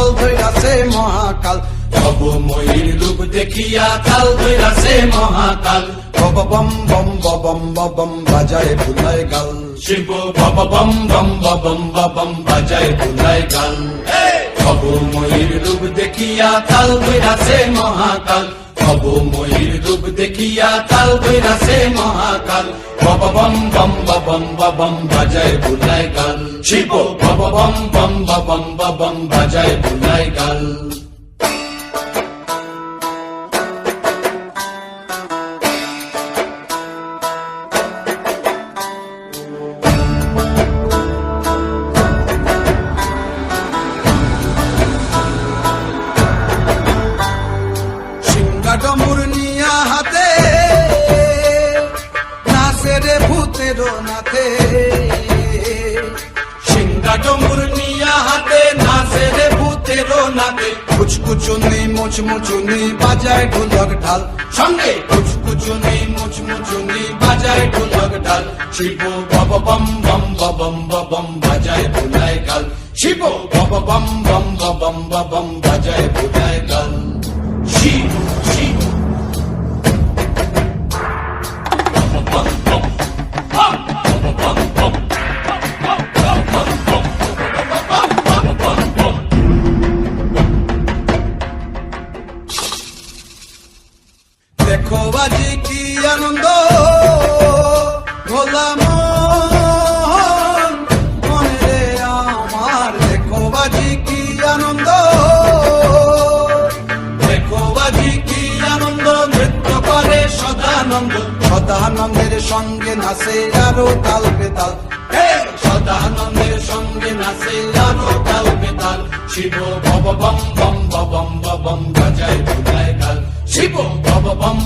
কাল ধৈরাছে মহাকাল, ভবময়ীর রূপ দেখিয়া কাল ধৈরাছে মহাকাল। বব বম বম বম বম বাজায় ভুলায় গাল, শিব বব বম বম বম বম বাজায় ভুলায় গাল। ভবময়ীর রূপ দেখিয়া কাল ধৈরাছে মহাকাল, ভবময়ীর রূপ দেখিয়া কাল ধৈরাছে মহাকাল। বব বম বম বম বাজায় ভুলায় গাল, শিব বব বম বম বম বাজায় ভুলায় গাল। ডমুর নিয়া হাতে নাচে রে ভূতের নাথে, সিংহা ডমুর নিয়া হাতে নাচে রে ভূতের নাথে। কুচকুচুনি মুচমুচুনি বাজায় ঢোলক ঢাল, সঙ্গে কুচকুচুনি মুচমুচুনি বাজায় ঢোলক ঢাল। শিব বব বম বম বাজায় ভুলায় গাল, শিব বব বম বম বাজায় ভুলায় গাল। শিব শিব দেখো বাজি কি আনন্দ গোলাম মনে রে আমার, দেখো বাজি কি আনন্দ, দেখো বাজি কি আনন্দ, নৃত্য করে সদানন্দ। সদানন্দের সঙ্গে নাচে আরো তাল বেতাল, সদানন্দের সঙ্গে নাচে আরো তাল বেতাল। শিব বব বম বম বাজায় ভুলায় গাল, শিব বব বম